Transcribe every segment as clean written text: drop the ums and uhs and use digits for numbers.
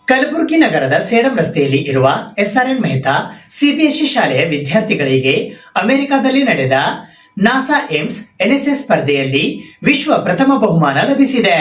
ಕಲಬುರಗಿ ನಗರದ ಸೇಡಂ ರಸ್ತೆಯಲ್ಲಿ ಇರುವ ಎಸ್ಆರ್ಎನ್ ಮೆಹ್ತಾ ಸಿಬಿಎಸ್ಇ ಶಾಲೆಯ ವಿದ್ಯಾರ್ಥಿಗಳಿಗೆ ಅಮೆರಿಕದಲ್ಲಿ ನಡೆದ ನಾಸಾ ಏಮ್ಸ್ ಎನ್ಎಸ್ಎಸ್ ಸ್ಪರ್ಧೆಯಲ್ಲಿ ವಿಶ್ವ ಪ್ರಥಮ ಬಹುಮಾನ ಲಭಿಸಿದೆ.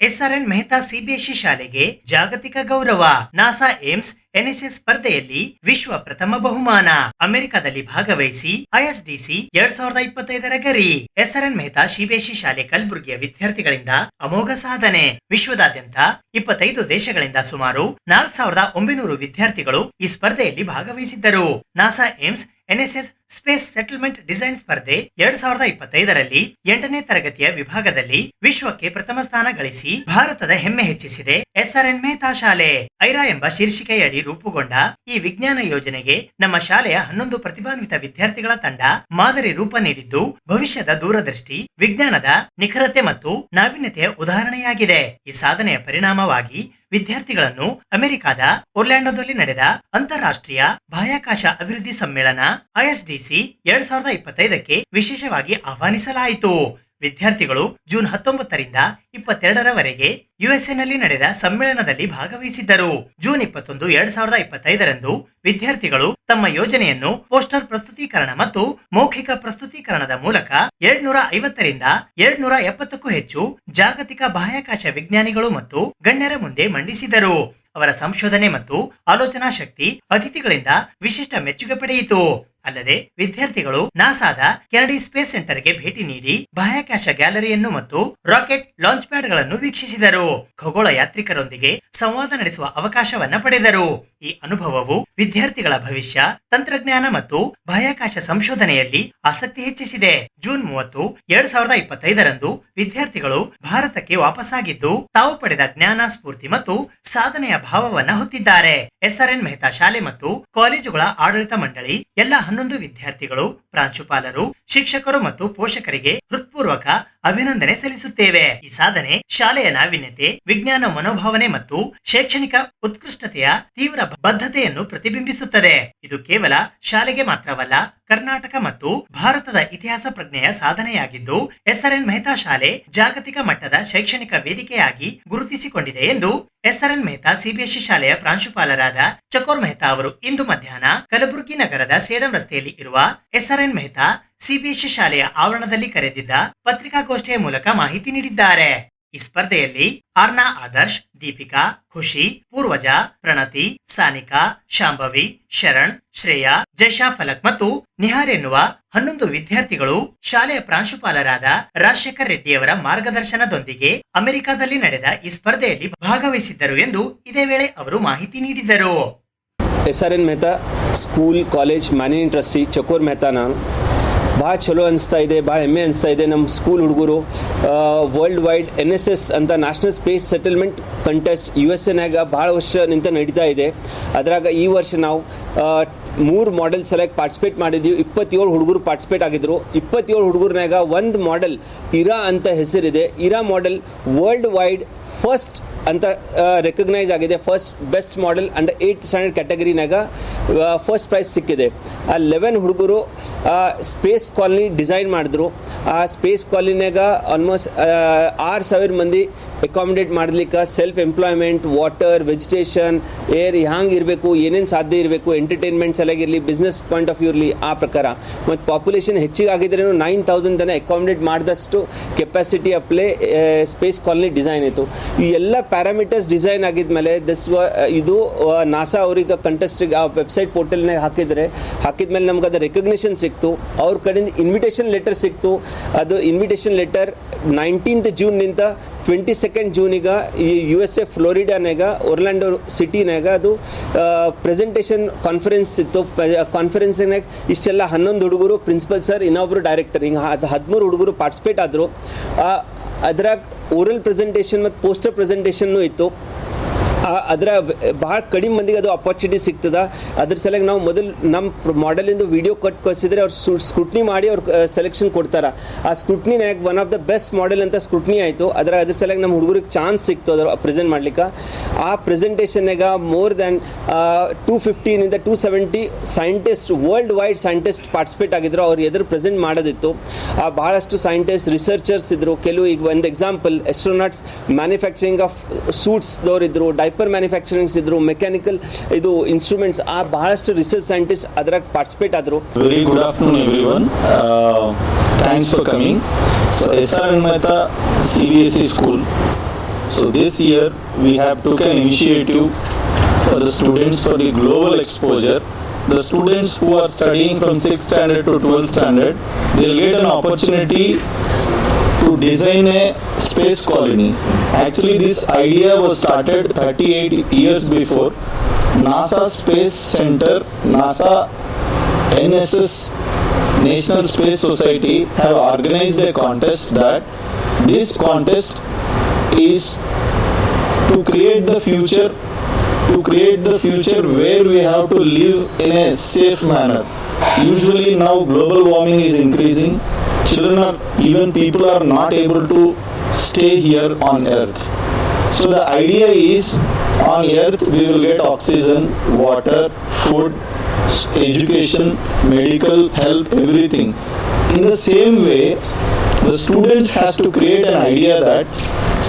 ಎಸ್ಆರ್ಎನ್ ಮೆಹ್ತಾ ಸಿಬಿಎಸ್ಇ ಶಾಲೆಗೆ ಜಾಗತಿಕ ಗೌರವ. ನಾಸಾ ಏಮ್ಸ್ ಎನ್ಎಸ್ಎಸ್ ಸ್ಪರ್ಧೆಯಲ್ಲಿ ವಿಶ್ವ ಪ್ರಥಮ ಬಹುಮಾನ. ಅಮೆರಿಕದಲ್ಲಿ ಭಾಗವಹಿಸಿ ಐಎಸ್ಡಿಸಿ 2025ರ ಗರಿ. ಎಸ್ಆರ್ಎನ್ ಮೆಹ್ತಾ ಸಿಬಿಎಸ್ಇ ಶಾಲೆ ಕಲಬುರಗಿಯ ವಿದ್ಯಾರ್ಥಿಗಳಿಂದ ಅಮೋಘ ಸಾಧನೆ. ವಿಶ್ವದಾದ್ಯಂತ 25 ದೇಶಗಳಿಂದ ಸುಮಾರು 4900 ವಿದ್ಯಾರ್ಥಿಗಳು ಈ ಸ್ಪರ್ಧೆಯಲ್ಲಿ ಭಾಗವಹಿಸಿದ್ದರು. NASA Ames NSS space settlement design ಸ್ಪರ್ಧೆ 2025ರಲ್ಲಿ 8ನೇ ತರಗತಿಯ ವಿಭಾಗದಲ್ಲಿ ವಿಶ್ವಕ್ಕೆ ಪ್ರಥಮ ಸ್ಥಾನ ಗಳಿಸಿ ಭಾರತದ ಹೆಮ್ಮೆ ಹೆಚ್ಚಿಸಿದೆ. ಎಸ್ಆರ್ಎನ್ ಮೆಹ್ತಾ ಶಾಲೆ ಐರಾ ಎಂಬ ಶೀರ್ಷಿಕೆಯಡಿ ರೂಪುಗೊಂಡ ಈ ವಿಜ್ಞಾನ ಯೋಜನೆಗೆ ನಮ್ಮ ಶಾಲೆಯ 11 ಪ್ರತಿಭಾನ್ವಿತ ವಿದ್ಯಾರ್ಥಿಗಳ ತಂಡ ಮಾದರಿ ರೂಪ ನೀಡಿದ್ದು ಭವಿಷ್ಯದ ದೂರದೃಷ್ಟಿ, ವಿಜ್ಞಾನದ ನಿಖರತೆ ಮತ್ತು ನಾವೀನ್ಯತೆಯ ಉದಾಹರಣೆಯಾಗಿದೆ. ಈ ಸಾಧನೆಯ ಪರಿಣಾಮವಾಗಿ ವಿದ್ಯಾರ್ಥಿಗಳನ್ನು ಅಮೆರಿಕದ ಒರ್ಲ್ಯಾಂಡೋದಲ್ಲಿ ನಡೆದ ಅಂತಾರಾಷ್ಟ್ರೀಯ ಬಾಹ್ಯಾಕಾಶ ಅಭಿವೃದ್ಧಿ ಸಮ್ಮೇಳನ ಐಎಸ್ಡಿಸಿ 2025ಕ್ಕೆ ವಿಶೇಷವಾಗಿ ಆಹ್ವಾನಿಸಲಾಯಿತು. ವಿದ್ಯಾರ್ಥಿಗಳು ಜೂನ್ 19ರಿಂದ 22ರವರೆಗೆ ಯುಎಸ್ಎನಲ್ಲಿ ನಡೆದ ಸಮ್ಮೇಳನದಲ್ಲಿ ಭಾಗವಹಿಸಿದ್ದರು. ಜೂನ್ 21, 2025ರಂದು ವಿದ್ಯಾರ್ಥಿಗಳು ತಮ್ಮ ಯೋಜನೆಯನ್ನು ಪೋಸ್ಟರ್ ಪ್ರಸ್ತುತೀಕರಣ ಮತ್ತು ಮೌಖಿಕ ಪ್ರಸ್ತುತೀಕರಣದ ಮೂಲಕ 250ರಿಂದ 270ಕ್ಕೂ ಹೆಚ್ಚು ಜಾಗತಿಕ ಬಾಹ್ಯಾಕಾಶ ವಿಜ್ಞಾನಿಗಳು ಮತ್ತು ಗಣ್ಯರ ಮುಂದೆ ಮಂಡಿಸಿದರು. ಅವರ ಸಂಶೋಧನೆ ಮತ್ತು ಆಲೋಚನಾ ಶಕ್ತಿ ಅತಿಥಿಗಳಿಂದ ವಿಶಿಷ್ಟ ಮೆಚ್ಚುಗೆ ಪಡೆಯಿತು. ಅಲ್ಲದೆ ವಿದ್ಯಾರ್ಥಿಗಳು ನಾಸಾದ ಕೆನಡಿ ಸ್ಪೇಸ್ ಸೆಂಟರ್ಗೆ ಭೇಟಿ ನೀಡಿ ಬಾಹ್ಯಾಕಾಶ ಗ್ಯಾಲರಿಯನ್ನು ಮತ್ತು ರಾಕೆಟ್ ಲಾಂಚ್ ಪ್ಯಾಡ್ ಗಳನ್ನು ವೀಕ್ಷಿಸಿದರು. ಖಗೋಳ ಯಾತ್ರಿಕರೊಂದಿಗೆ ಸಂವಾದ ನಡೆಸುವ ಅವಕಾಶವನ್ನ ಪಡೆದರು. ಈ ಅನುಭವವು ವಿದ್ಯಾರ್ಥಿಗಳ ಭವಿಷ್ಯ, ತಂತ್ರಜ್ಞಾನ ಮತ್ತು ಬಾಹ್ಯಾಕಾಶ ಸಂಶೋಧನೆಯಲ್ಲಿ ಆಸಕ್ತಿ ಹೆಚ್ಚಿಸಿದೆ. ಜೂನ್ 30, 2025ರಂದು ವಿದ್ಯಾರ್ಥಿಗಳು ಭಾರತಕ್ಕೆ ವಾಪಸ್ಸಾಗಿದ್ದು ತಾವು ಪಡೆದ ಜ್ಞಾನ, ಸ್ಫೂರ್ತಿ ಮತ್ತು ಸಾಧನೆಯ ಭಾವವನ್ನ ಹೊತ್ತಿದ್ದಾರೆ. ಎಸ್ಆರ್ಎನ್ ಮೆಹ್ತಾ ಶಾಲೆ ಮತ್ತು ಕಾಲೇಜುಗಳ ಆಡಳಿತ ಮಂಡಳಿ ಎಲ್ಲ 11 ವಿದ್ಯಾರ್ಥಿಗಳು, ಪ್ರಾಂಶುಪಾಲರು, ಶಿಕ್ಷಕರು ಮತ್ತು ಪೋಷಕರಿಗೆ ಹೃತ್ಪೂರ್ವಕ ಅಭಿನಂದನೆ ಸಲ್ಲಿಸುತ್ತೇವೆ. ಈ ಸಾಧನೆ ಶಾಲೆಯ ನಾವೀನ್ಯತೆ, ವಿಜ್ಞಾನ ಮನೋಭಾವನೆ ಮತ್ತು ಶೈಕ್ಷಣಿಕ ಉತ್ಕೃಷ್ಟತೆಯ ತೀವ್ರ ಬದ್ಧತೆಯನ್ನು ಪ್ರತಿಬಿಂಬಿಸುತ್ತದೆ. ಇದು ಕೇವಲ ಶಾಲೆಗೆ ಮಾತ್ರವಲ್ಲ, ಕರ್ನಾಟಕ ಮತ್ತು ಭಾರತದ ಇತಿಹಾಸ ಪ್ರಜ್ಞೆಯ ಸಾಧನೆಯಾಗಿದ್ದು ಎಸ್ಆರ್ಎನ್ ಮೆಹ್ತಾ ಶಾಲೆ ಜಾಗತಿಕ ಮಟ್ಟದ ಶೈಕ್ಷಣಿಕ ವೇದಿಕೆಯಾಗಿ ಗುರುತಿಸಿಕೊಂಡಿದೆ ಎಂದು ಎಸ್ಆರ್ಎನ್ ಮೆಹ್ತಾ ಸಿಬಿಎಸ್ಇ ಶಾಲೆಯ ಪ್ರಾಂಶುಪಾಲರಾದ ಚಕೋರ್ ಮೆಹ್ತಾ ಅವರು ಇಂದು ಮಧ್ಯಾಹ್ನ ಕಲಬುರಗಿ ನಗರದ ಸೇಡಂ ರಸ್ತೆಯಲ್ಲಿ ಇರುವ ಎಸ್ಆರ್ಎನ್ ಮೆಹ್ತಾ ಸಿಬಿಎಸ್ಇ ಶಾಲೆಯ ಆವರಣದಲ್ಲಿ ಕರೆದಿದ್ದ ಪತ್ರಿಕಾಗೋಷ್ಠಿಯ ಮೂಲಕ ಮಾಹಿತಿ ನೀಡಿದ್ದಾರೆ. ಈ ಸ್ಪರ್ಧೆಯಲ್ಲಿ ಆರ್ನಾ ಆದರ್ಶ್, ದೀಪಿಕಾ, ಖುಷಿ, ಪೂರ್ವಜ, ಪ್ರಣತಿ, ಸಾನಿಕಾ, ಶಾಂಭವಿ, ಶರಣ್, ಶ್ರೇಯಾ, ಜೈಶಾ ಫಲಕ್ ಮತ್ತು ನಿಹಾರ್ ಎನ್ನುವ 11 ವಿದ್ಯಾರ್ಥಿಗಳು ಶಾಲೆಯ ಪ್ರಾಂಶುಪಾಲರಾದ ರಾಜಶೇಖರ್ ರೆಡ್ಡಿಯವರ ಮಾರ್ಗದರ್ಶನದೊಂದಿಗೆ ಅಮೆರಿಕದಲ್ಲಿ ನಡೆದ ಈ ಸ್ಪರ್ಧೆಯಲ್ಲಿ ಭಾಗವಹಿಸಿದ್ದರು ಎಂದು ಇದೇ ವೇಳೆ ಅವರು ಮಾಹಿತಿ ನೀಡಿದರು. SRN Mehta school college managing trustee Chakor Mehta ನಾನು. ಭಾಳ ಚಲೋ ಅನಿಸ್ತಾ ಇದೆ, ಭಾಳ ಹೆಮ್ಮೆ ಅನಿಸ್ತಾ ಇದೆ. ನಮ್ಮ ಸ್ಕೂಲ್ ಹುಡುಗರು ವರ್ಲ್ಡ್ ವೈಡ್ NSS ಅಂತ national space settlement contest USA ಭಾಳ ವರ್ಷ ನಿಂತ ನಡೀತಾ ಇದೆ. ಅದರಾಗ ಈ ವರ್ಷ ನಾವು 3 ಮಾಡೆಲ್ ಸೆಲೆಕ್ಟ್ ಪಾರ್ಟಿಸಿಪೇಟ್ ಮಾಡಿದ್ದೀವಿ. 27 ಹುಡುಗರು ಪಾರ್ಟಿಸಿಪೇಟ್ ಆಗಿದ್ರು. 27 ಹುಡುಗರ್ನಾಗ ಒಂದು ಮಾಡೆಲ್ ಇರಾ ಅಂತ ಹೆಸರಿದೆ. Ira model world wide first ಅಂತ ರೆಕಗ್ನೈಸ್ ಆಗಿದೆ. First best model under 8th standard ಕ್ಯಾಟಗರಿನಾಗ ಫಸ್ಟ್ ಪ್ರೈಸ್ ಸಿಕ್ಕಿದೆ. ಆ 11 ಹುಡುಗರು ಸ್ಪೇಸ್ ಕಾಲನಿ ಡಿಸೈನ್ ಮಾಡಿದ್ರು. ಆ ಸ್ಪೇಸ್ ಕಾಲನಿನಾಗ ಆಲ್ಮೋಸ್ಟ್ 6000 ಮಂದಿ ಅಕಾಮಿಡೇಟ್ ಮಾಡ್ಲಿಕ್ಕೆ self employment, water, vegetation, air ಹ್ಯಾಂಗೆ ಇರಬೇಕು, ಏನೇನು ಸಾಧ್ಯ ಇರಬೇಕು, ಎಂಟರ್ಟೈನ್ಮೆಂಟ್ ಸಲಗಿರಲಿ, ಬಿಸ್ನೆಸ್ ಪಾಯಿಂಟ್ ಆಫ್ ವ್ಯೂ ಇರಲಿ, ಆ ಪ್ರಕಾರ. ಮತ್ತು ಪಾಪ್ಯುಲೇಷನ್ ಹೆಚ್ಚಿಗೆ ಆಗಿದ್ರೇನು 9000 ಜನ ಅಕಾಮಿಡೇಟ್ ಮಾಡಿದಷ್ಟು ಕೆಪಾಸಿಟಿ ಅಪ್ಲೇ ಸ್ಪೇಸ್ ಕಾಲನಿ ಡಿಸೈನ್ ಇತ್ತು. ಈ ಎಲ್ಲ ಪ್ಯಾರಾಮೀಟರ್ಸ್ ಡಿಸೈನ್ ಆಗಿದ್ಮೇಲೆ ಇದು ನಾಸಾ ಅವ್ರಿಗೆ ಕಂಟೆಸ್ಟಿಗೆ ಆ ವೆಬ್ಸೈಟ್ ಪೋರ್ಟಲ್ನಾಗ ಹಾಕಿದ್ಮೇಲೆ ನಮ್ಗೆ ಅದು ರೆಕಗ್ನಿಷನ್ ಸಿಕ್ತು. ಅವ್ರ ಕಡೆಯಿಂದ ಇನ್ವಿಟೇಷನ್ ಲೆಟರ್ ಸಿಕ್ತು. ಅದು ಇನ್ವಿಟೇಷನ್ ಲೆಟರ್ 19th ಜೂನ್ನಿಂದ 22nd ಜೂನಿಗೆ ಈ USA ಫ್ಲೋರಿಡಾನಾಗ ಒರ್ಲ್ಯಾಂಡೋ ಸಿಟಿನಾಗ ಅದು ಪ್ರೆಸೆಂಟೇಷನ್ ಕಾನ್ಫರೆನ್ಸ್ ಇತ್ತು. ಕಾನ್ಫರೆನ್ಸ್ನಾಗ ಇಷ್ಟೆಲ್ಲ 11 ಹುಡುಗರು, ಪ್ರಿನ್ಸಿಪಲ್ ಸರ್, ಇನ್ನೊಬ್ಬರು ಡೈರೆಕ್ಟರ್, ಹಿಂಗೆ 13 ಹುಡುಗರು ಪಾರ್ಟಿಸಿಪೇಟ್ ಆದರು. ಅದ್ರಾಗ ಓರಲ್ ಪ್ರೆಸೆಂಟೇಷನ್ ಮತ್ತು ಪೋಸ್ಟರ್ ಪ್ರೆಸೆಂಟೇಷನ್ನು ಇತ್ತು. ಅದರ ಭಾಳ ಕಡಿಮೆ ಮಂದಿಗೆ ಅದು ಅಪಾರ್ಚುನಿಟಿ ಸಿಗ್ತದೆ. ಅದ್ರ ಸಲುವಾಗಿ ನಾವು ಮೊದಲು ನಮ್ಮ ಮಾಡೆಲಿಂದು ವಿಡಿಯೋ ಕಟ್ ಕಳಿಸಿದ್ರೆ ಅವ್ರು ಸ್ಕ್ರೂಟ್ನಿ ಮಾಡಿ ಅವ್ರು ಸೆಲೆಕ್ಷನ್ ಕೊಡ್ತಾರೆ. ಆ ಸ್ಕ್ರೂಟ್ನಿನಾಗ one of the best model ಅಂತ ಸ್ಕ್ರೂಟ್ನಿ ಆಯಿತು. ಅದ್ರ ಸಲುವಾಗಿ ನಮ್ಮ ಹುಡುಗರಿಗೆ ಚಾನ್ಸ್ ಸಿಕ್ತು ಅದರ ಪ್ರೆಸೆಂಟ್ ಮಾಡ್ಲಿಕ್ಕೆ. ಆ ಪ್ರೆಸೆಂಟೇಷನ್ನಾಗ more than 215 270 scientist world wide scientist participate ಆಗಿದ್ರು. ಅವ್ರು ಎದುರು ಪ್ರೆಸೆಂಟ್ ಮಾಡೋದಿತ್ತು. ಭಾಳಷ್ಟು ಸೈಂಟಿಸ್ಟ್ ರಿಸರ್ಚರ್ಸ್ ಇದ್ದರು. ಕೆಲವು ಈಗ ಒಂದು ಎಕ್ಸಾಂಪಲ್ ಎಸ್ಟ್ರೋನಾಟ್ಸ್ ಮ್ಯಾನುಫ್ಯಾಕ್ಚರಿಂಗ್ ಆಫ್ ಸೂಟ್ಸ್ದವ್ರು ಇದ್ದರು, ಡೈಪರ್ ಮ್ಯಾನುಫ್ಯಾಕ್ಚರಿಂಗ್ಸ್ ಇದ್ದರು, ಮೆಕ್ಯಾನಿಕಲ್ ಇದು ಇನ್ಸ್ಟ್ರೂಮೆಂಟ್ಸ್, ಭಾಳಷ್ಟು ರಿಸರ್ಚ್ ಸೈಂಟಿಸ್ಟ್ ಅದ್ರಾಗ ಪಾರ್ಟಿಸಿಪೇಟ್ ಆದರು. Very good afternoon everyone. Thanks for coming. So SRN Mehta CBSE school. So this year we have took an initiative for the students for the global exposure. The students who are studying from 6th standard to 12th standard, they'll get an opportunity to design a space colony. Actually this idea was started 38 years before. NASA Space Center, NASA NSS National Space Society have organized a contest that this contest is to create the future where we have to live in a safe manner. Usually now global warming is increasing. Children are, even people are not able to stay here on earth. So the idea is on earth we will get oxygen, water, food, education, medical help, everything. In the same way, the students has to create an idea that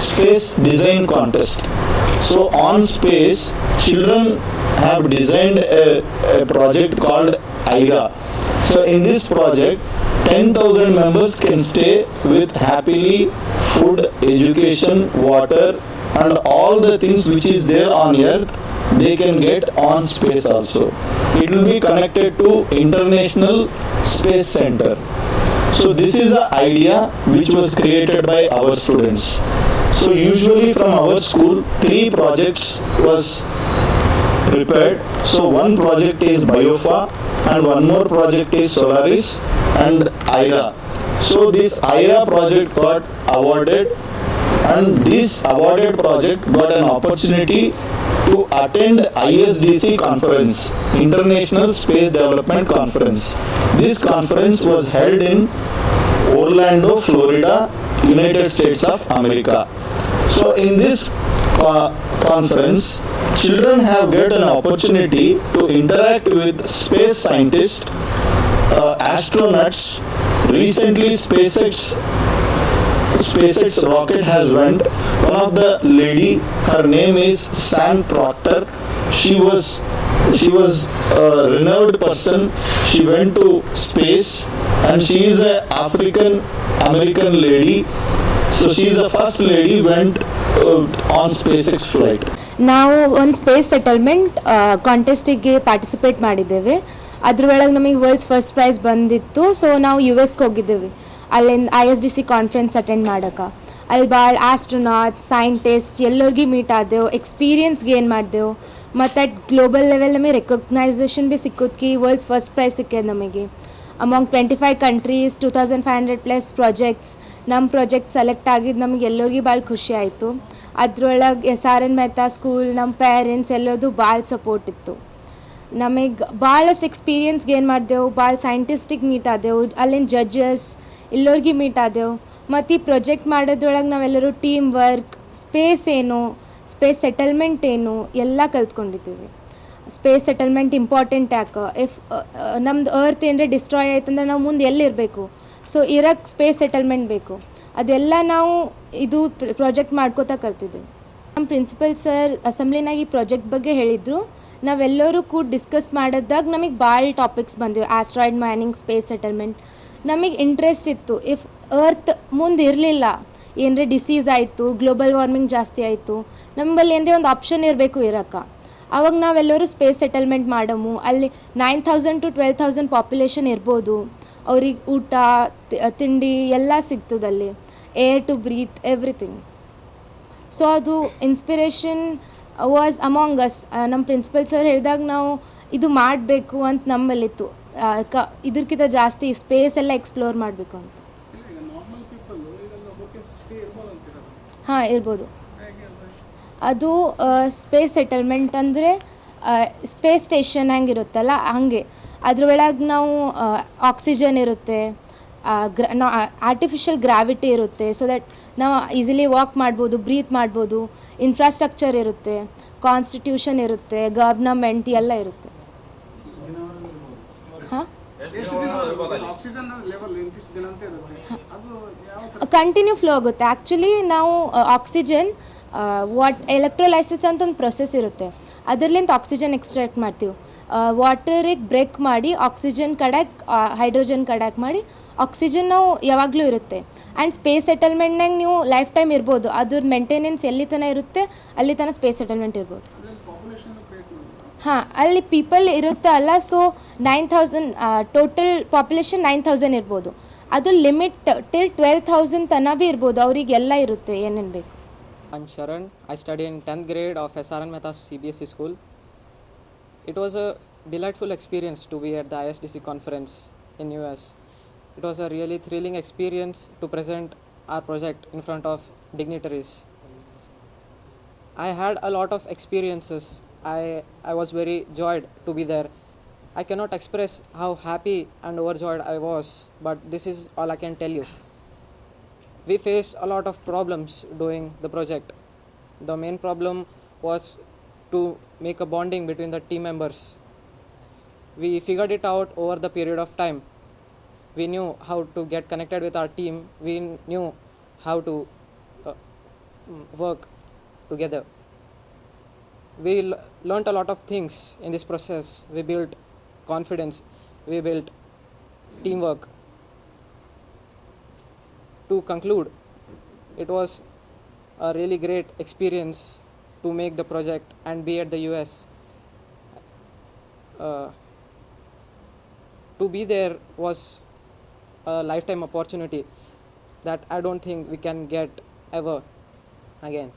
space design contest. So on space, children have designed a project called IRA. So in this project, 10,000 members can stay with happily food, education, water and all the things which is there on earth, they can get on space also. It will be connected to International Space Center. So this is the idea which was created by our students. So usually from our school 3 projects was prepared. So one project is BioFA and one more project is Solaris and IRA. So this IRA project got awarded, and this awarded project got an opportunity to attend ISDC conference, International Space Development Conference. This conference was held in Orlando, Florida, United States of America. So in this conference, children have get an opportunity to interact with space scientists, astronauts. Recently SpaceX rocket has went. One of the lady, her name is Sam Proctor. She was a renowned person. She went to space and she is a African American lady. So she is the first lady went on SpaceX flight. ನಾವು ಒಂದು space settlement ಕಾಂಟೆಸ್ಟಿಗೆ participate ಮಾಡಿದ್ದೇವೆ. ಅದ್ರೊಳಗೆ ನಮಗೆ world's first prize ಬಂದಿತ್ತು. So ನಾವು US ಹೋಗಿದ್ದೇವೆ. ಅಲ್ಲಿಂದ ISDC conference attend ಮಾಡೋಕೆ. ಅಲ್ಲಿ ಭಾಳ ಆಸ್ಟ್ರೋನಾಟ್ಸ್, ಸೈಂಟಿಸ್ಟ್ ಎಲ್ಲರಿಗೂ ಮೀಟ್ ಆದೆವು, ಎಕ್ಸ್ಪೀರಿಯನ್ಸ್ ಗೇನ್ ಮಾಡಿದೆವು. ಮತ್ತು ಗ್ಲೋಬಲ್ ಲೆವೆಲ್ ನಮಗೆ ರೆಕಗ್ನೈಸೇಷನ್ ಭೀ ಸಿಕ್ಕೋದ್ಕಿ ವರ್ಲ್ಡ್ಸ್ ಫಸ್ಟ್ ಪ್ರೈಸ್ ಸಿಕ್ಕಿದೆ ನಮಗೆ. Among 25 countries, 2500+ projects. ನಮ್ಮ ಪ್ರಾಜೆಕ್ಟ್ ಸೆಲೆಕ್ಟ್ ಆಗಿದ್ದು ನಮಗೆ ಎಲ್ಲರಿಗೂ ಭಾಳ ಖುಷಿ ಆಯಿತು. ಅದ್ರೊಳಗೆ SRN ಮೆಹ್ತಾ ಸ್ಕೂಲ್, ನಮ್ಮ ಪೇರೆಂಟ್ಸ್ ಎಲ್ಲರದು ಭಾಳ ಸಪೋರ್ಟ್ ಇತ್ತು. ನಮಗೆ ಭಾಳಷ್ಟು ಎಕ್ಸ್ಪೀರಿಯನ್ಸ್ ಗೇನ್ ಮಾಡಿದೆವು, ಭಾಳ ಸೈಂಟಿಸ್ಟಿಗೆ ಮೀಟ್ ಆದೆವು, ಅಲ್ಲಿನ ಜಡ್ಜಸ್ ಎಲ್ಲರಿಗೂ ಮೀಟ್ ಆದೆವು. ಮತ್ತು ಈ ಪ್ರಾಜೆಕ್ಟ್ ಮಾಡೋದ್ರೊಳಗೆ ನಾವೆಲ್ಲರೂ ಟೀಮ್ ವರ್ಕ್, ಸ್ಪೇಸ್ ಏನು, ಸ್ಪೇಸ್ ಸೆಟಲ್ಮೆಂಟ್ ಏನು ಎಲ್ಲ ಕಲ್ತ್ಕೊಂಡಿದ್ದೀವಿ. ಸ್ಪೇಸ್ ಸೆಟಲ್ಮೆಂಟ್ ಇಂಪಾರ್ಟೆಂಟ್ ಯಾಕೆ, ನಮ್ದು ಅರ್ತ್ ಏನರೆ ಡಿಸ್ಟ್ರಾಯ್ ಆಯ್ತಂದ್ರೆ ನಾವು ಮುಂದೆ ಎಲ್ಲಿರಬೇಕು, ಸೊ ಇರೋಕ್ಕೆ ಸ್ಪೇಸ್ ಸೆಟಲ್ಮೆಂಟ್ ಬೇಕು. ಅದೆಲ್ಲ ನಾವು ಇದು ಪ್ರಾಜೆಕ್ಟ್ ಮಾಡ್ಕೋತಾ ಕಲ್ತಿದ್ದೀವಿ. ನಮ್ಮ ಪ್ರಿನ್ಸಿಪಲ್ ಸರ್ ಅಸೆಂಬ್ಲಿನಾಗ ಈ ಪ್ರಾಜೆಕ್ಟ್ ಬಗ್ಗೆ ಹೇಳಿದರು. ನಾವೆಲ್ಲರೂ ಕೂಡ ಡಿಸ್ಕಸ್ ಮಾಡೋದಾಗ ನಮಗೆ ಭಾಳ ಟಾಪಿಕ್ಸ್ ಬಂದಿವೆ. ಆಸ್ಟ್ರಾಯ್ಡ್ ಮೈನಿಂಗ್, ಸ್ಪೇಸ್ ಸೆಟಲ್ಮೆಂಟ್ ನಮಗೆ ಇಂಟ್ರೆಸ್ಟ್ ಇತ್ತು. ಇಫ್ ಅರ್ತ್ ಮುಂದೆ ಇರಲಿಲ್ಲ, ಏನರೇ ಡಿಸೀಸ್ ಆಯಿತು, ಗ್ಲೋಬಲ್ ವಾರ್ಮಿಂಗ್ ಜಾಸ್ತಿ ಆಯಿತು, ನಮ್ಮಲ್ಲಿ ಏನರೇ ಒಂದು ಆಪ್ಷನ್ ಇರಬೇಕು ಇರೋಕ್ಕೆ. ಆವಾಗ ನಾವೆಲ್ಲರೂ ಸ್ಪೇಸ್ ಸೆಟಲ್ಮೆಂಟ್ ಮಾಡಮು. ಅಲ್ಲಿ 9,000 to 12,000 ಪಾಪ್ಯುಲೇಷನ್ ಇರ್ಬೋದು. ಅವ್ರಿಗೆ ಊಟ, ತಿಂಡಿ ಎಲ್ಲ ಸಿಗ್ತದಲ್ಲಿ, air to breathe, everything. So ಅದು ಇನ್ಸ್ಪಿರೇಷನ್ ವಾಸ್ ಅಮಾಂಗ್ ಅಸ್. ನಮ್ಮ ಪ್ರಿನ್ಸಿಪಲ್ ಸರ್ ಹೇಳಿದಾಗ ನಾವು ಇದು ಮಾಡಬೇಕು ಅಂತ ನಮ್ಮಲ್ಲಿತ್ತು. ಇದಕ್ಕಿಂತ ಜಾಸ್ತಿ ಸ್ಪೇಸ್ ಎಲ್ಲ ಎಕ್ಸ್ಪ್ಲೋರ್ ಮಾಡಬೇಕು ಅಂತ. ಹಾಂ, ಇರ್ಬೋದು. ಅದು ಸ್ಪೇಸ್ ಸೆಟಲ್ಮೆಂಟ್ ಅಂದರೆ ಸ್ಪೇಸ್ ಸ್ಟೇಷನ್ ಹೆಂಗಿರುತ್ತಲ್ಲ ಹಾಗೆ. ಅದ್ರೊಳಗೆ ನಾವು ಆಕ್ಸಿಜನ್ ಇರುತ್ತೆ, ಆರ್ಟಿಫಿಷಿಯಲ್ ಗ್ರಾವಿಟಿ ಇರುತ್ತೆ, ಸೊ ದಟ್ ನಾವು ಈಸಿಲಿ ವಾಕ್ ಮಾಡ್ಬೋದು, ಬ್ರೀತ್ ಮಾಡ್ಬೋದು. ಇನ್ಫ್ರಾಸ್ಟ್ರಕ್ಚರ್ ಇರುತ್ತೆ, ಕಾನ್ಸ್ಟಿಟ್ಯೂಷನ್ ಇರುತ್ತೆ, ಗವರ್ನಮೆಂಟ್ ಎಲ್ಲ ಇರುತ್ತೆ. ಹಾಂ, ಕಂಟಿನ್ಯೂ ಫ್ಲೋ ಆಗುತ್ತೆ. ಆ್ಯಕ್ಚುಲಿ ನಾವು ಆಕ್ಸಿಜನ್ ಎಲೆಕ್ಟ್ರೋಲೈಸಿಸ್ ಅಂತ ಒಂದು ಪ್ರೊಸೆಸ್ ಇರುತ್ತೆ, ಅದರಲ್ಲಿಂದ ಆಕ್ಸಿಜನ್ ಎಕ್ಸ್ಟ್ರಾಕ್ಟ್ ಮಾಡ್ತೀವಿ. ವಾಟರಿಗೆ ಬ್ರೇಕ್ ಮಾಡಿ ಆಕ್ಸಿಜನ್ ಕಡೆಗೆ ಹೈಡ್ರೋಜನ್ ಕಡೆಗೆ ಮಾಡಿ ಆಕ್ಸಿಜನ್ ನಾವು ಯಾವಾಗಲೂ ಇರುತ್ತೆ. ಆ್ಯಂಡ್ ಸ್ಪೇಸ್ ಸೆಟಲ್ಮೆಂಟ್ನಾಗ ನೀವು ಲೈಫ್ ಟೈಮ್ ಇರ್ಬೋದು, ಅದ್ರ ಮೇಂಟೆನೆನ್ಸ್ ಎಲ್ಲಿ ತನಕ ಇರುತ್ತೆ ಅಲ್ಲಿ ತನಕ ಸ್ಪೇಸ್ ಸೆಟಲ್ಮೆಂಟ್ ಇರ್ಬೋದು. ಹಾಂ, ಅಲ್ಲಿ ಪೀಪಲ್ ಇರುತ್ತೆ ಅಲ್ಲ, ಸೊ 9,000 ಟೋಟಲ್ ಪಾಪ್ಯುಲೇಷನ್ 9,000 ಇರ್ಬೋದು. ಅದು ಲಿಮಿಟ್ ಟಿಲ್ 12,000 ತನಕ ಭೀ ಇರ್ಬೋದು, ಅವರಿಗೆಲ್ಲ ಇರುತ್ತೆ ಏನೇನು ಬೇಕು. I'm Sharan. I study in 10th grade of SRN Mehta CBSE school. It was a delightful experience to be at the ISDC conference in US. It was a really thrilling experience to present our project in front of dignitaries. I had a lot of experiences. I was very joyed to be there. I cannot express how happy and overjoyed I was, but this is all I can tell you. We faced a lot of problems doing the project. The main problem was to make a bonding between the team members. We figured it out over the period of time. We knew how to get connected with our team. We knew how to work together. We learnt a lot of things in this process. We built confidence. We built teamwork. To conclude, it was a really great experience to make the project and be at the US. To be there was a lifetime opportunity that I don't think we can get ever again.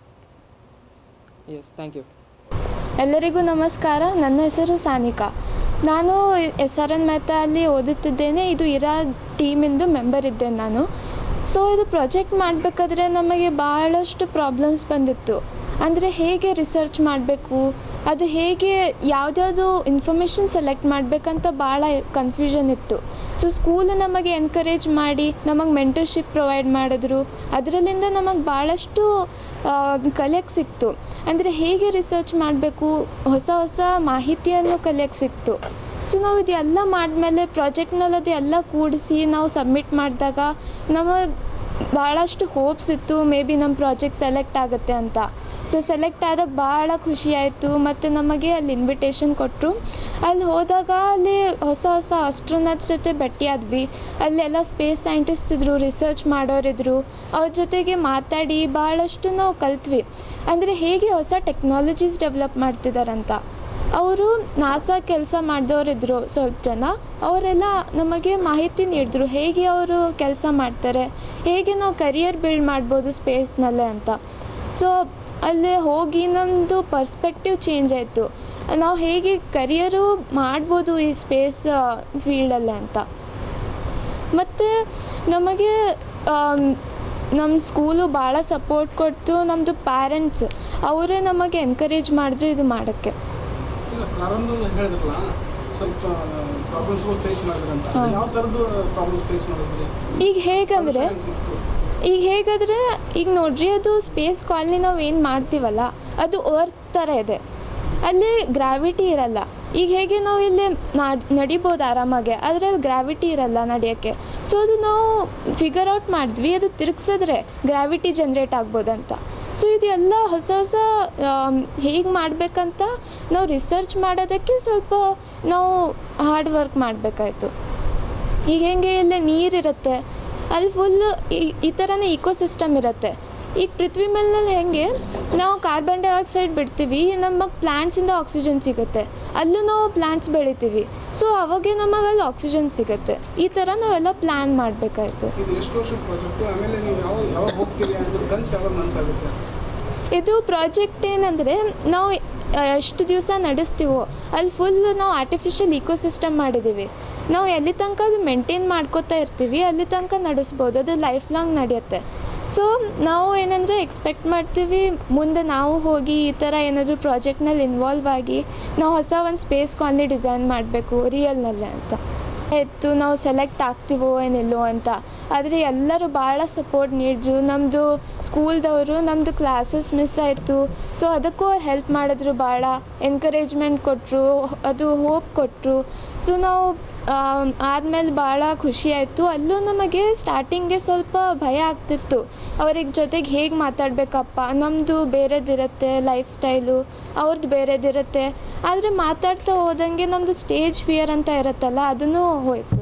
Yes, thank you. ಎಲ್ಲರಿಗೂ ನಮಸ್ಕಾರ. ನನ್ನ ಹೆಸರು ಸಾನಿಕಾ. ನಾನು SRN Mehta ಅಲ್ಲಿ ಓದುತ್ತಿದ್ದೇನೆ. ಇದು ಇರಾ ಟೀಮಿಂದು member ಇದ್ದೇನೆ ನಾನು. ಸೊ ಇದು ಪ್ರಾಜೆಕ್ಟ್ ಮಾಡಬೇಕಾದ್ರೆ ನಮಗೆ ಭಾಳಷ್ಟು ಪ್ರಾಬ್ಲಮ್ಸ್ ಬಂದಿತ್ತು. ಅಂದರೆ ಹೇಗೆ ರಿಸರ್ಚ್ ಮಾಡಬೇಕು, ಅದು ಹೇಗೆ ಯಾವುದ್ಯಾವುದು ಇನ್ಫಾರ್ಮೇಷನ್ ಸೆಲೆಕ್ಟ್ ಮಾಡಬೇಕಂತ ಭಾಳ ಕನ್ಫ್ಯೂಷನ್ ಇತ್ತು. ಸೊ ಸ್ಕೂಲು ನಮಗೆ ಎನ್ಕರೇಜ್ ಮಾಡಿ ನಮಗೆ ಮೆಂಟರ್ಶಿಪ್ ಪ್ರೊವೈಡ್ ಮಾಡಿದ್ರು. ಅದರಲ್ಲಿಂದ ನಮಗೆ ಭಾಳಷ್ಟು ಕಲಿಯೋಕ್ಕೆ ಸಿಕ್ತು. ಅಂದರೆ ಹೇಗೆ ರಿಸರ್ಚ್ ಮಾಡಬೇಕು, ಹೊಸ ಹೊಸ ಮಾಹಿತಿಯನ್ನು ಕಲಿಯೋಕ್ಕೆ ಸಿಕ್ತು. ಸೊ ನಾವು ಇದೆಲ್ಲ ಮಾಡಿದ್ಮೇಲೆ ಪ್ರಾಜೆಕ್ಟ್ನಲ್ಲಿ ಅದು ಎಲ್ಲ ಕೂಡಿಸಿ ನಾವು ಸಬ್ಮಿಟ್ ಮಾಡಿದಾಗ ನಮಗೆ ಭಾಳಷ್ಟು ಹೋಪ್ಸ್ ಇತ್ತು, ಮೇ ಬಿ ನಮ್ಮ ಪ್ರಾಜೆಕ್ಟ್ ಸೆಲೆಕ್ಟ್ ಆಗುತ್ತೆ ಅಂತ. ಸೊ ಸೆಲೆಕ್ಟ್ ಆದಾಗ ಭಾಳ ಖುಷಿ ಆಯಿತು. ಮತ್ತು ನಮಗೆ ಅಲ್ಲಿ ಇನ್ವಿಟೇಷನ್ ಕೊಟ್ಟರು. ಅಲ್ಲಿ ಹೋದಾಗ ಅಲ್ಲಿ ಹೊಸ ಹೊಸ ಆಸ್ಟ್ರೋನಾಟ್ಸ್ ಜೊತೆ ಭೇಟಿಯಾದ್ವಿ. ಅಲ್ಲೆಲ್ಲ ಸ್ಪೇಸ್ ಸೈಂಟಿಸ್ಟ್ ಇದ್ದರು, ರಿಸರ್ಚ್ ಮಾಡೋರಿದ್ರು. ಅವ್ರ ಜೊತೆಗೆ ಮಾತಾಡಿ ಭಾಳಷ್ಟು ನಾವು ಕಲ್ತ್ವಿ. ಅಂದರೆ ಹೇಗೆ ಹೊಸ ಟೆಕ್ನಾಲಜೀಸ್ ಡೆವಲಪ್ ಮಾಡ್ತಿದ್ದಾರಂತ. ಅವರು ನಾಸಾ ಕೆಲಸ ಮಾಡಿದವರಿದ್ದರು ಸ್ವಲ್ಪ ಜನ, ಅವರೆಲ್ಲ ನಮಗೆ ಮಾಹಿತಿ ನೀಡಿದ್ರು ಹೇಗೆ ಅವರು ಕೆಲಸ ಮಾಡ್ತಾರೆ, ಹೇಗೆ ನಾವು ಕರಿಯರ್ ಬಿಲ್ಡ್ ಮಾಡ್ಬೋದು ಸ್ಪೇಸ್ನಲ್ಲೇ ಅಂತ. ಸೊ ಅಲ್ಲೇ ಹೋಗಿ ನಮ್ಮದು ಪರ್ಸ್ಪೆಕ್ಟಿವ್ ಚೇಂಜ್ ಆಯಿತು, ನಾವು ಹೇಗೆ ಕರಿಯರು ಮಾಡ್ಬೋದು ಈ ಸ್ಪೇಸ್ ಫೀಲ್ಡಲ್ಲೇ ಅಂತ. ಮತ್ತು ನಮಗೆ ನಮ್ಮ ಸ್ಕೂಲು ಭಾಳ ಸಪೋರ್ಟ್ ಕೊಡ್ತು. ನಮ್ಮದು ಪ್ಯಾರೆಂಟ್ಸ್ ಅವರೇ ನಮಗೆ ಎನ್ಕರೇಜ್ ಮಾಡಿದ್ರು ಇದು ಮಾಡೋಕ್ಕೆ. ಪ್ರಾರಂಭದಲ್ಲಿ ಹೇಳಿದ್ರಲ್ಲ ಸ್ವಲ್ಪ ಪ್ರಾಬ್ಲಮ್ಸ್ಗಳು ಫೇಸ್ ಮಾಡಿದ್ರಂತ, ಯಾವ ಥರದ್ದು ಪ್ರಾಬ್ಲಮ್ಸ್ ಫೇಸ್ ಮಾಡಿದ್ರಿ? ಈಗ ಹೇಗಾದರೆ ಈಗ ನೋಡ್ರಿ, ಅದು ಸ್ಪೇಸ್ ಕಾಲನಿ ನಾವು ಏನು ಮಾಡ್ತೀವಲ್ಲ ಅದು ಅರ್ತ್ ಥರ ಇದೆ, ಅಲ್ಲಿ ಗ್ರಾವಿಟಿ ಇರಲ್ಲ. ಈಗ ಹೇಗೆ ನಾವು ಇಲ್ಲಿ ನಡಿಬೋದು ಆರಾಮಾಗೆ, ಆದರೆ ಅಲ್ಲಿ ಗ್ರಾವಿಟಿ ಇರಲ್ಲ ನಡೆಯೋಕ್ಕೆ. ಸೊ ಅದು ನಾವು ಫಿಗರ್ ಔಟ್ ಮಾಡಿದ್ವಿ, ಅದು ತಿರುಗಿಸಿದ್ರೆ ಗ್ರಾವಿಟಿ ಜನ್ರೇಟ್ ಆಗ್ಬೋದಂತ. ಸೊ ಇದೆಲ್ಲ ಹೊಸ ಹೊಸ ಹೇಗೆ ಮಾಡಬೇಕಂತ ನಾವು ರಿಸರ್ಚ್ ಮಾಡೋದಕ್ಕೆ ಸ್ವಲ್ಪ ನಾವು ಹಾರ್ಡ್ ವರ್ಕ್ ಮಾಡಬೇಕಾಯ್ತು. ಈಗ ಹೆಂಗೆ ಇಲ್ಲಿ ನೀರಿರುತ್ತೆ, ಅಲ್ಲಿ ಫುಲ್ಲು ಈ ಥರನೇ ಇಕೋಸಿಸ್ಟಮ್ ಇರುತ್ತೆ. ಈಗ ಪೃಥ್ವಿ ಮೇಲಿನಲ್ಲಿ ಹೆಂಗೆ ನಾವು ಕಾರ್ಬನ್ ಡೈಆಕ್ಸೈಡ್ ಬಿಡ್ತೀವಿ, ನಮಗೆ ಪ್ಲ್ಯಾಂಟ್ಸಿಂದ ಆಕ್ಸಿಜನ್ ಸಿಗುತ್ತೆ, ಅಲ್ಲೂ ನಾವು ಪ್ಲ್ಯಾಂಟ್ಸ್ ಬೆಳಿತೀವಿ. ಸೊ ಅವಾಗೆ ನಮಗೆ ಅಲ್ಲಿ ಆಕ್ಸಿಜನ್ ಸಿಗುತ್ತೆ. ಈ ಥರ ನಾವೆಲ್ಲ ಪ್ಲ್ಯಾನ್ ಮಾಡಬೇಕಾಯ್ತು. ಇದು ಪ್ರಾಜೆಕ್ಟ್ ಏನಂದರೆ ನಾವು ಎಷ್ಟು ದಿವಸ ನಡೆಸ್ತೀವೋ ಅಲ್ಲಿ ಫುಲ್ ನಾವು ಆರ್ಟಿಫಿಷಿಯಲ್ ಇಕೋಸಿಸ್ಟಮ್ ಮಾಡಿದ್ದೀವಿ. ನಾವು ಎಲ್ಲಿ ತನಕ ಅದು ಮೇಂಟೈನ್ ಮಾಡ್ಕೋತಾ ಇರ್ತೀವಿ ಅಲ್ಲಿ ತನಕ ನಡೆಸ್ಬೋದು, ಅದು ಲೈಫ್ ಲಾಂಗ್ ನಡೆಯುತ್ತೆ. ಸೊ ನಾವು ಏನಂದರೆ ಎಕ್ಸ್ಪೆಕ್ಟ್ ಮಾಡ್ತೀವಿ ಮುಂದೆ ನಾವು ಹೋಗಿ ಈ ಥರ ಏನಾದರೂ ಪ್ರಾಜೆಕ್ಟ್ನಲ್ಲಿ ಇನ್ವಾಲ್ವ್ ಆಗಿ ನಾವು ಹೊಸ ಒಂದು ಸ್ಪೇಸ್ ಕಾಲನಿ ಡಿಸೈನ್ ಮಾಡಬೇಕು ರಿಯಲ್ನಲ್ಲೇ ಅಂತ. ಇತ್ತು ನಾವು ಸೆಲೆಕ್ಟ್ ಆಗ್ತೀವೋ ಏನಿಲ್ಲೋ ಅಂತ. ಆದರೆ ಎಲ್ಲರೂ ಭಾಳ ಸಪೋರ್ಟ್ ನೀಡಿದ್ರು. ನಮ್ಮದು ಸ್ಕೂಲ್ದವರು ನಮ್ಮದು ಕ್ಲಾಸಸ್ ಮಿಸ್ ಆಯಿತು, ಸೊ ಅದಕ್ಕೂ ಅವ್ರು ಹೆಲ್ಪ್ ಮಾಡಿದ್ರು, ಭಾಳ ಎನ್ಕರೇಜ್ಮೆಂಟ್ ಕೊಟ್ಟರು, ಅದು ಹೋಪ್ ಕೊಟ್ಟರು. ಸೊ ನಾವು ಆದಮೇಲೆ ಭಾಳ ಖುಷಿ ಆಯಿತು. ಅಲ್ಲೂ ನಮಗೆ ಸ್ಟಾರ್ಟಿಂಗ್ಗೆ ಸ್ವಲ್ಪ ಭಯ ಆಗ್ತಿತ್ತು, ಅವ್ರಿಗೆ ಜೊತೆಗೆ ಹೇಗೆ ಮಾತಾಡಬೇಕಪ್ಪ, ನಮ್ಮದು ಬೇರೆದಿರುತ್ತೆ ಲೈಫ್ ಸ್ಟೈಲು, ಅವ್ರದ್ದು ಬೇರೆದಿರುತ್ತೆ. ಆದರೆ ಮಾತಾಡ್ತಾ ಹೋದಂಗೆ ನಮ್ಮದು ಸ್ಟೇಜ್ ಫಿಯರ್ ಅಂತ ಇರುತ್ತಲ್ಲ, ಅದನ್ನು ಹೋಯಿತು.